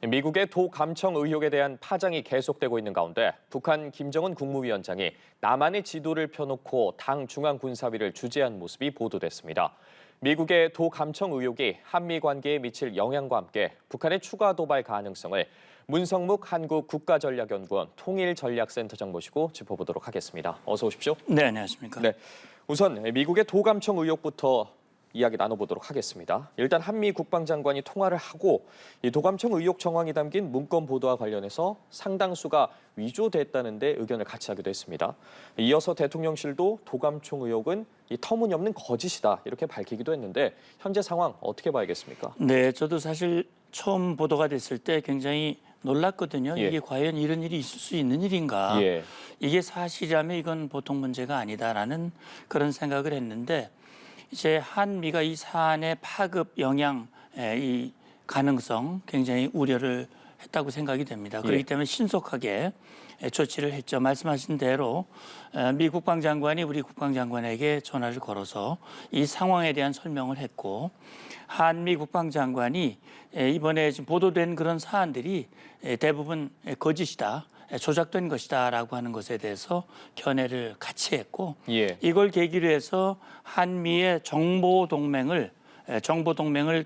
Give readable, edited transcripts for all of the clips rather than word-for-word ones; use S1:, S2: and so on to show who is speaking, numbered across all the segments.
S1: 미국의 도감청 의혹에 대한 파장이 계속되고 있는 가운데 북한 김정은 국무위원장이 남한의 지도를 펴놓고 당 중앙군사위를 주재한 모습이 보도됐습니다. 미국의 도감청 의혹이 한미 관계에 미칠 영향과 함께 북한의 추가 도발 가능성을 문성묵 한국국가전략연구원 통일전략센터장 모시고 짚어보도록 하겠습니다. 어서 오십시오.
S2: 네, 안녕하십니까.
S1: 네, 우선 미국의 도감청 의혹부터 이야기 나눠보도록 하겠습니다. 일단 한미 국방장관이 통화를 하고 이 도감청 의혹 정황이 담긴 문건 보도와 관련해서 상당수가 위조됐다는 데 의견을 같이 하기도 했습니다. 이어서 대통령실도 도감청 의혹은 이 터무니없는 거짓이다 이렇게 밝히기도 했는데 현재 상황 어떻게 봐야겠습니까?
S2: 네, 저도 사실 처음 보도가 됐을 때 굉장히 놀랐거든요.
S1: 예.
S2: 이게 과연 이런 일이 있을 수 있는 일인가?
S1: 예.
S2: 이게 사실이라면 이건 보통 문제가 아니다라는 그런 생각을 했는데 이제 한미가 이 사안의 파급 영향, 이 가능성 굉장히 우려를 했다고 생각이 됩니다. 그렇기 때문에 신속하게 조치를 했죠. 말씀하신 대로 미 국방장관이 우리 국방장관에게 전화를 걸어서 이 상황에 대한 설명을 했고 한미 국방장관이 이번에 지금 보도된 그런 사안들이 대부분 거짓이다. 조작된 것이다라고 하는 것에 대해서 견해를 같이 했고
S1: 예.
S2: 이걸 계기로 해서 한미의 정보 동맹을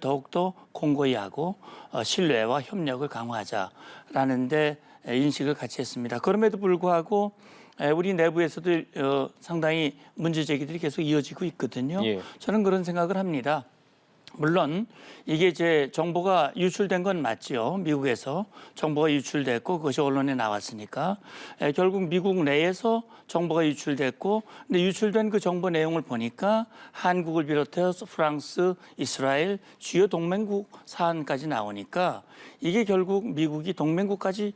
S2: 더욱더 공고히 하고 신뢰와 협력을 강화하자라는 데 인식을 같이 했습니다. 그럼에도 불구하고 우리 내부에서도 상당히 문제 제기들이 계속 이어지고 있거든요.
S1: 예.
S2: 저는 그런 생각을 합니다. 물론 이게 이제 정보가 유출된 건 맞죠. 미국에서 정보가 유출됐고 그것이 언론에 나왔으니까 결국 미국 내에서 정보가 유출됐고 근데 유출된 그 정보 내용을 보니까 한국을 비롯해서 프랑스, 이스라엘 주요 동맹국 사안까지 나오니까 이게 결국 미국이 동맹국까지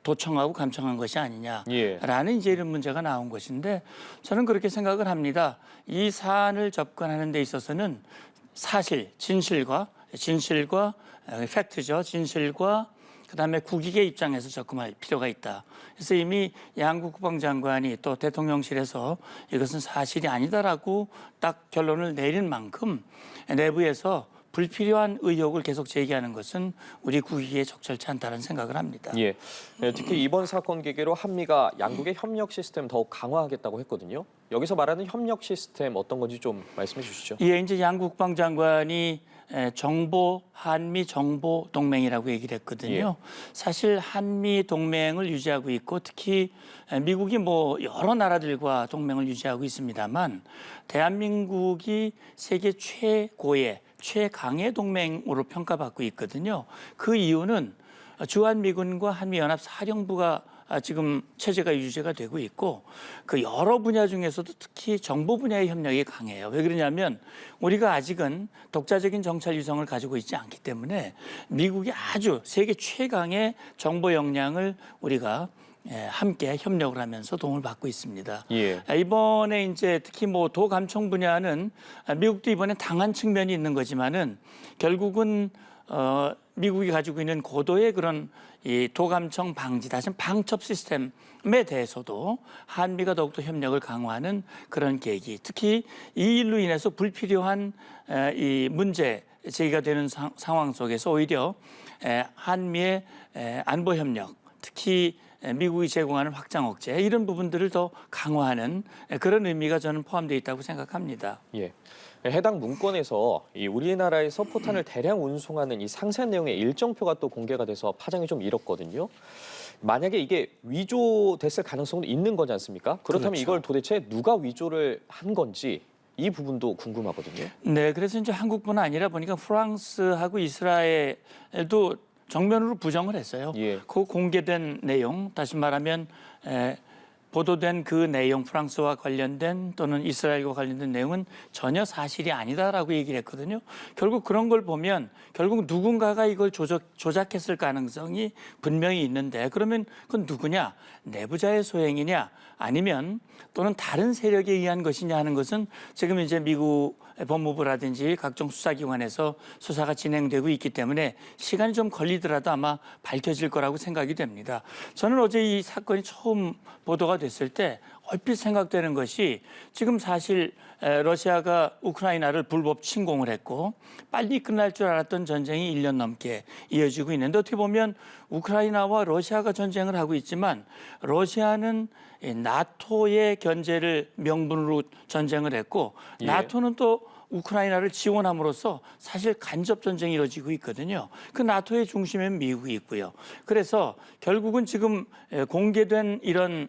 S2: 도청하고 감청한 것이 아니냐라는 이제 이런 문제가 나온 것인데 저는 그렇게 생각을 합니다. 이 사안을 접근하는 데 있어서는 사실, 진실과 팩트죠. 진실과 그다음에 국익의 입장에서 접근할 필요가 있다. 그래서 이미 양국 국방장관이 또 대통령실에서 이것은 사실이 아니다라고 딱 결론을 내린 만큼 내부에서 불필요한 의혹을 계속 제기하는 것은 우리 국익에 적절치 않다는 생각을 합니다.
S1: 예. 특히 이번 사건 계기로 한미가 양국의 협력 시스템 더욱 강화하겠다고 했거든요. 여기서 말하는 협력 시스템 어떤 건지 좀 말씀해 주시죠.
S2: 예, 이제 양 국방장관이 한미 정보 동맹이라고 얘기를 했거든요.
S1: 예.
S2: 사실 한미 동맹을 유지하고 있고 특히 미국이 뭐 여러 나라들과 동맹을 유지하고 있습니다만 대한민국이 세계 최강의 동맹으로 평가받고 있거든요. 그 이유는 주한미군과 한미연합사령부가 지금 체제가 유지가 되고 있고 그 여러 분야 중에서도 특히 정보 분야의 협력이 강해요. 왜 그러냐면 우리가 아직은 독자적인 정찰 위성을 가지고 있지 않기 때문에 미국이 아주 세계 최강의 정보 역량을 우리가 함께 협력을 하면서 도움을 받고 있습니다.
S1: 예.
S2: 이번에 이제 특히 뭐 도감청 분야는 미국도 이번에 당한 측면이 있는 거지만은 결국은 미국이 가지고 있는 고도의 그런 이 도감청 방지, 다시 방첩 시스템에 대해서도 한미가 더욱더 협력을 강화하는 그런 계기. 특히 이 일로 인해서 불필요한 이 문제 제기가 되는 상황 속에서 오히려 한미의 안보 협력, 특히 미국이 제공하는 확장 억제 이런 부분들을 더 강화하는 그런 의미가 저는 포함되어 있다고 생각합니다.
S1: 예. 해당 문건에서 이 우리나라에서 포탄을 대량 운송하는 이 상세 내용의 일정표가 또 공개가 돼서 파장이 좀 일었거든요. 만약에 이게 위조됐을 가능성도 있는 거지 않습니까? 그렇다면
S2: 그렇죠.
S1: 이걸 도대체 누가 위조를 한 건지 이 부분도 궁금하거든요.
S2: 네, 그래서 이제 한국뿐 아니라 보니까 프랑스하고 이스라엘도 정면으로 부정을 했어요.
S1: 예.
S2: 그 공개된 내용, 다시 말하면 보도된 그 내용, 프랑스와 관련된 또는 이스라엘과 관련된 내용은 전혀 사실이 아니다라고 얘기를 했거든요. 결국 그런 걸 보면 결국 누군가가 이걸 조작했을 가능성이 분명히 있는데 그러면 그건 누구냐? 내부자의 소행이냐? 아니면 또는 다른 세력에 의한 것이냐 하는 것은 지금 이제 미국 법무부라든지 각종 수사기관에서 수사가 진행되고 있기 때문에 시간이 좀 걸리더라도 아마 밝혀질 거라고 생각이 됩니다. 저는 어제 이 사건이 처음 보도가 됐을 때 얼핏 생각되는 것이 지금 사실 러시아가 우크라이나를 불법 침공을 했고 빨리 끝날 줄 알았던 전쟁이 1년 넘게 이어지고 있는데 어떻게 보면 우크라이나와 러시아가 전쟁을 하고 있지만 러시아는 나토의 견제를 명분으로 전쟁을 했고
S1: 예.
S2: 나토는 또 우크라이나를 지원함으로써 사실 간접 전쟁이 이루어지고 있거든요. 그 나토의 중심에는 미국이 있고요. 그래서 결국은 지금 공개된 이런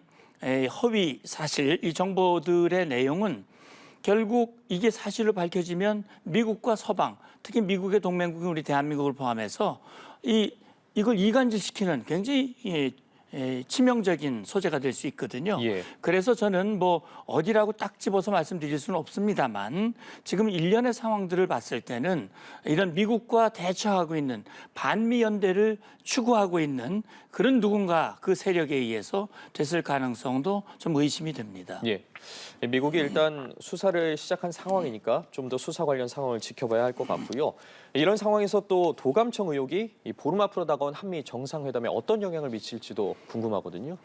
S2: 허위 사실, 이 정보들의 내용은 결국 이게 사실로 밝혀지면 미국과 서방, 특히 미국의 동맹국인 우리 대한민국을 포함해서 이걸 이간질시키는 굉장히 치명적인 소재가 될 수 있거든요.
S1: 예.
S2: 그래서 저는 뭐 어디라고 딱 집어서 말씀드릴 수는 없습니다만 지금 일련의 상황들을 봤을 때는 이런 미국과 대처하고 있는 반미 연대를 추구하고 있는 그런 누군가 그 세력에 의해서 됐을 가능성도 좀 의심이 됩니다.
S1: 예. 미국이 일단 수사를 시작한 상황이니까 좀 더 수사 관련 상황을 지켜봐야 할 것 같고요. 이런 상황에서 또 도감청 의혹이 이 보름 앞으로 다가온 한미 정상회담에 어떤 영향을 미칠지도 궁금하거든요.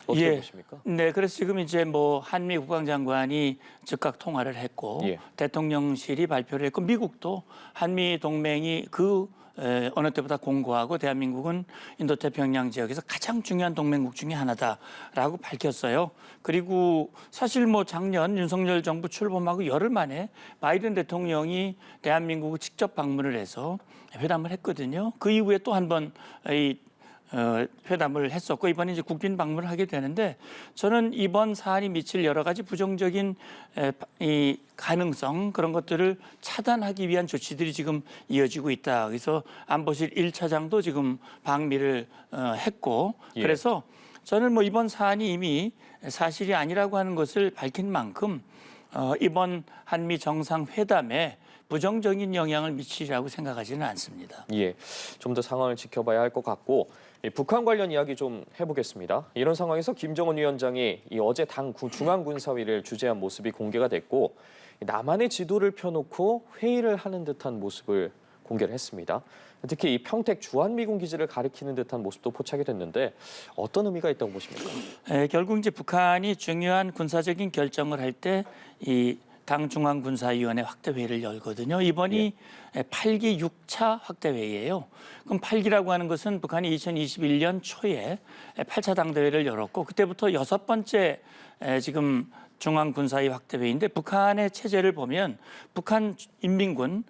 S1: 어떻게 보십니까?
S2: 네, 그래서 지금 이제 뭐 한미 국방장관이 즉각 통화를 했고
S1: 예.
S2: 대통령실이 발표를 했고 미국도 한미 동맹이 어느 때보다 공고하고 대한민국은 인도태평양 지역에서 가장 중요한 동맹국 중에 하나다라고 밝혔어요. 그리고 사실 뭐 작년 윤석열 정부 출범하고 열흘 만에 바이든 대통령이 대한민국을 직접 방문을 해서 회담을 했거든요. 그 이후에 또 한 번 회담을 했었고 이번에 이제 국빈 방문을 하게 되는데 저는 이번 사안이 미칠 여러 가지 부정적인 이 가능성 그런 것들을 차단하기 위한 조치들이 지금 이어지고 있다. 그래서 안보실 1차장도 지금 방미를 했고
S1: 예.
S2: 그래서 저는 뭐 이번 사안이 이미 사실이 아니라고 하는 것을 밝힌 만큼 이번 한미 정상회담에 부정적인 영향을 미치리라고 생각하지는 않습니다.
S1: 예, 좀 더 상황을 지켜봐야 할 것 같고 북한 관련 이야기 좀 해보겠습니다. 이런 상황에서 김정은 위원장이 어제 당 중앙군사위를 주재한 모습이 공개가 됐고 남한의 지도를 펴놓고 회의를 하는 듯한 모습을 공개를 했습니다. 특히 이 평택 주한미군 기지를 가리키는 듯한 모습도 포착이 됐는데 어떤 의미가 있다고 보십니까?
S2: 결국 이제 북한이 중요한 군사적인 결정을 할 때 이 당 중앙군사위원회 확대회의를 열거든요. 이번이 8기 6차 확대회의예요. 그럼 8기라고 하는 것은 북한이 2021년 초에 8차 당대회를 열었고 그때부터 6번째 지금 중앙군사위 확대회의인데 북한의 체제를 보면 북한 인민군은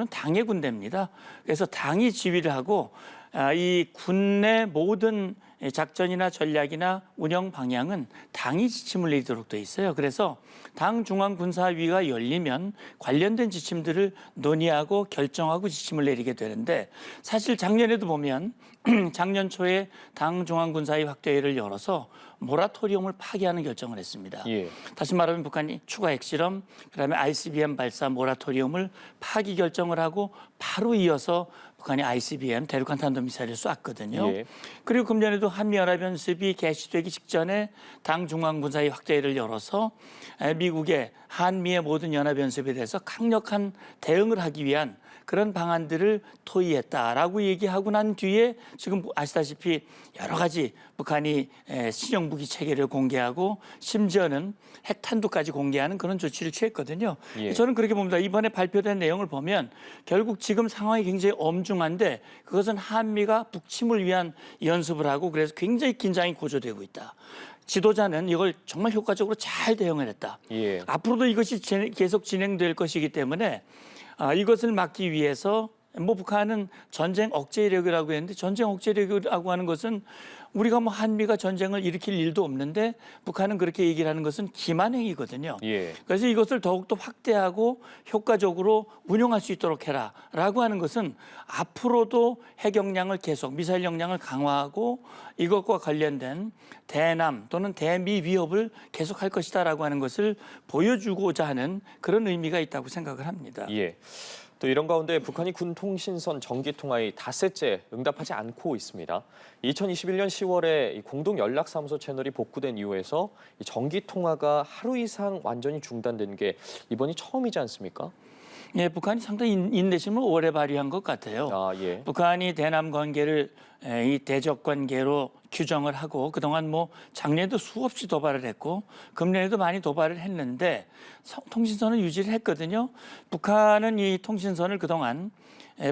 S2: 당의 군대입니다. 그래서 당이 지휘를 하고 이 군내 모든 작전이나 전략이나 운영 방향은 당이 지침을 내도록 돼 있어요. 그래서 당 중앙군사위가 열리면 관련된 지침들을 논의하고 결정하고 지침을 내리게 되는데 사실 작년에도 보면 작년 초에 당 중앙군사위 확대회를 열어서 모라토리움을 파기하는 결정을 했습니다.
S1: 예.
S2: 다시 말하면 북한이 추가 핵실험, 그다음에 ICBM 발사 모라토리움을 파기 결정을 하고 바로 이어서 북한이 ICBM 대륙간 탄도미사일을 쐈거든요.
S1: 예.
S2: 그리고 금년에도 한미연합연습이 개시되기 직전에 당 중앙군사위 확대회를 열어서 미국의 한미의 모든 연합연습에 대해서 강력한 대응을 하기 위한 그런 방안들을 토의했다라고 얘기하고 난 뒤에 지금 아시다시피 여러 가지 북한이 신형무기 체계를 공개하고 심지어는 핵탄두까지 공개하는 그런 조치를 취했거든요.
S1: 예.
S2: 저는 그렇게 봅니다. 이번에 발표된 내용을 보면 결국 지금 상황이 굉장히 엄중한데 그것은 한미가 북침을 위한 연습을 하고 그래서 굉장히 긴장이 고조되고 있다. 지도자는 이걸 정말 효과적으로 잘 대응을 했다.
S1: 예.
S2: 앞으로도 이것이 계속 진행될 것이기 때문에 이것을 막기 위해서 뭐 북한은 전쟁 억제력이라고 했는데 전쟁 억제력이라고 하는 것은 우리가 뭐 한미가 전쟁을 일으킬 일도 없는데 북한은 그렇게 얘기를 하는 것은 기만행위거든요.
S1: 예.
S2: 그래서 이것을 더욱더 확대하고 효과적으로 운용할 수 있도록 해라라고 하는 것은 앞으로도 핵 역량을 계속 미사일 역량을 강화하고 이것과 관련된 대남 또는 대미 위협을 계속할 것이다라고 하는 것을 보여주고자 하는 그런 의미가 있다고 생각을 합니다.
S1: 예. 또 이런 가운데 북한이 군 통신선 정기 통화에 닷새째 응답하지 않고 있습니다. 2021년 10월에 공동 연락사무소 채널이 복구된 이후에서 이 정기 통화가 하루 이상 완전히 중단된 게 이번이 처음이지 않습니까?
S2: 예, 북한이 상당히 인내심을 오래 발휘한 것 같아요.
S1: 아, 예.
S2: 북한이 대남 관계를 이 대적 관계로 규정을 하고 그동안 뭐 작년에도 수없이 도발을 했고 금년에도 많이 도발을 했는데 통신선을 유지를 했거든요. 북한은 이 통신선을 그동안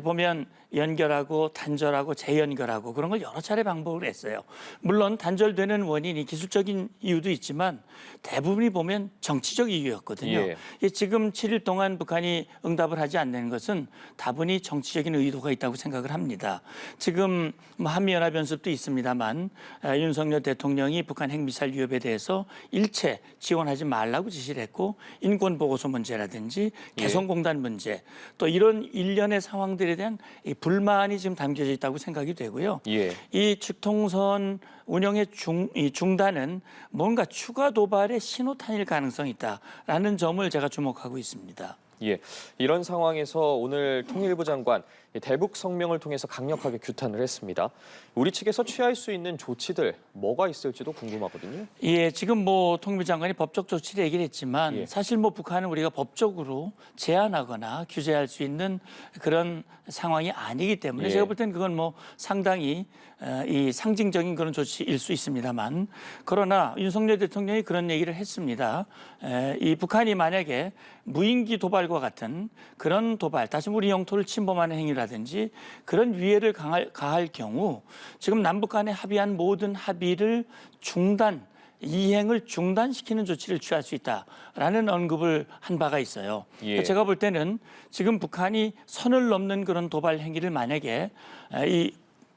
S2: 보면 연결하고 단절하고 재연결하고 그런 걸 여러 차례 방법을 했어요. 물론 단절되는 원인이 기술적인 이유도 있지만 대부분이 보면 정치적 이유였거든요. 예. 지금 7일 동안 북한이 응답을 하지 않는 것은 다분히 정치적인 의도가 있다고 생각을 합니다. 지금 뭐 한미연합연습도 있습니다만 윤석열 대통령이 북한 핵미사일 위협에 대해서 일체 지원하지 말라고 지시를 했고 인권보고서 문제라든지 개성공단 문제 또 이런 일련의 상황들에 대한 이 불만이 지금 담겨져 있다고 생각이 되고요. 이 측통선 운영의 중단은 뭔가 추가 도발의 신호탄일 가능성이 있다라는 점을 제가 주목하고 있습니다.
S1: 예, 이런 상황에서 오늘 통일부 장관 대북 성명을 통해서 강력하게 규탄을 했습니다. 우리 측에서 취할 수 있는 조치들 뭐가 있을지도 궁금하거든요.
S2: 예, 지금 뭐 통일부 장관이 법적 조치를 얘기를 했지만 사실 뭐 북한은 우리가 법적으로 제한하거나 규제할 수 있는 그런 상황이 아니기 때문에 제가 볼 때는 그건 뭐 상당히 이 상징적인 그런 조치일 수 있습니다만 그러나 윤석열 대통령이 그런 얘기를 했습니다. 이 북한이 만약에 무인기 도발과 같은 그런 도발, 다시 우리 영토를 침범하는 행위라든지 그런 위해를 가할 경우 지금 남북 간에 합의한 모든 합의를 이행을 중단시키는 조치를 취할 수 있다라는 언급을 한 바가 있어요. 제가 볼 때는 지금 북한이 선을 넘는 그런 도발 행위를 만약에 이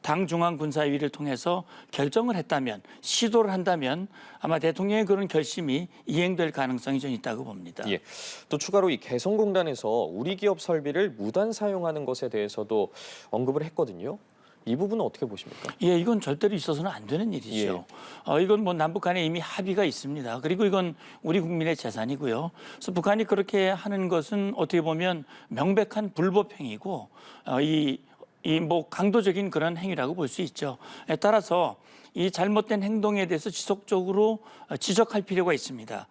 S2: 당 중앙군사위를 통해서 결정을 했다면 시도를 한다면 아마 대통령의 그런 결심이 이행될 가능성이 좀 있다고 봅니다.
S1: 또 추가로 이 개성공단에서 우리 기업 설비를 무단 사용하는 것에 대해서도 언급을 했거든요. 이 부분은 어떻게 보십니까?
S2: 예, 이건 절대로 있어서는 안 되는 일이죠. 이건 뭐 남북 간에 이미 합의가 있습니다. 그리고 이건 우리 국민의 재산이고요. 그래서 북한이 그렇게 하는 것은 어떻게 보면 명백한 불법 행위고 이 뭐 강도적인 그런 행위라고 볼 수 있죠. 따라서 이 잘못된 행동에 대해서 지속적으로 지적할 필요가 있습니다.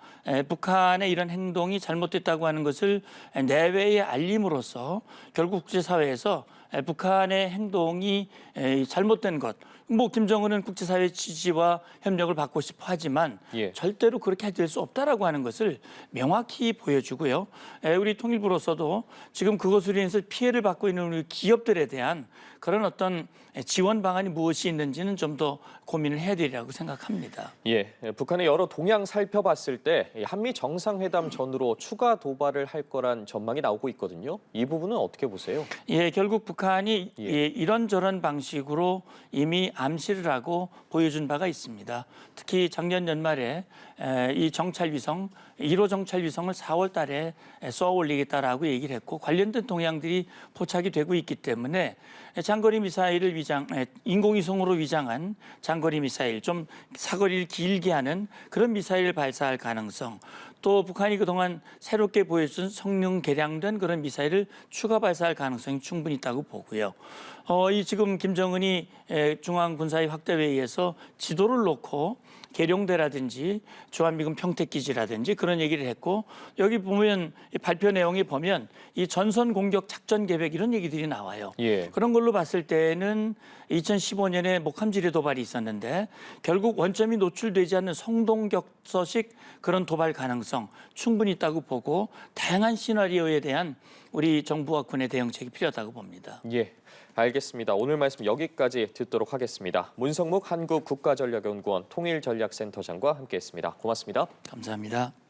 S2: 북한의 이런 행동이 잘못됐다고 하는 것을 내외에 알림으로써 결국 국제사회에서 북한의 행동이 잘못된 것, 뭐 김정은은 국제사회 지지와 협력을 받고 싶어 하지만 절대로 그렇게 될 수 없다라고 하는 것을 명확히 보여주고요. 우리 통일부로서도 지금 그것으로 인해서 피해를 받고 있는 우리 기업들에 대한 그런 어떤 지원 방안이 무엇이 있는지는 좀 더 고민을 해야 되리라고 생각합니다.
S1: 북한의 여러 동향 살펴봤을 때 한미 정상회담 전후로 추가 도발을 할 거란 전망이 나오고 있거든요. 이 부분은 어떻게 보세요?
S2: 결국 북한이 이런저런 방식으로 이미 암시를 하고 보여준 바가 있습니다. 특히 작년 연말에 이 정찰위성 1호 정찰위성을 4월 달에 쏘아 올리겠다라고 얘기를 했고 관련된 동향들이 포착이 되고 있기 때문에 장거리 미사일을 인공위성으로 위장한 장거리 미사일, 좀 사거리를 길게 하는 그런 미사일을 발사할 가능성, 또 북한이 그동안 새롭게 보여준 성능 개량된 그런 미사일을 추가 발사할 가능성이 충분히 있다고 보고요. 이 지금 김정은이 중앙군사위 확대회의에서 지도를 놓고 계룡대라든지 주한미군 평택기지라든지 그런 얘기를 했고 여기 보면 발표 내용에 보면 이 전선 공격 작전 계획 이런 얘기들이 나와요. 그런 걸로 봤을 때는 2015년에 목함지뢰 도발이 있었는데 결국 원점이 노출되지 않는 성동격서식 그런 도발 가능성 충분히 있다고 보고 다양한 시나리오에 대한 우리 정부와 군의 대응책이 필요하다고 봅니다.
S1: 알겠습니다. 오늘 말씀 여기까지 듣도록 하겠습니다. 문성묵 한국국가전략연구원 통일전략센터장과 함께했습니다. 고맙습니다.
S2: 감사합니다.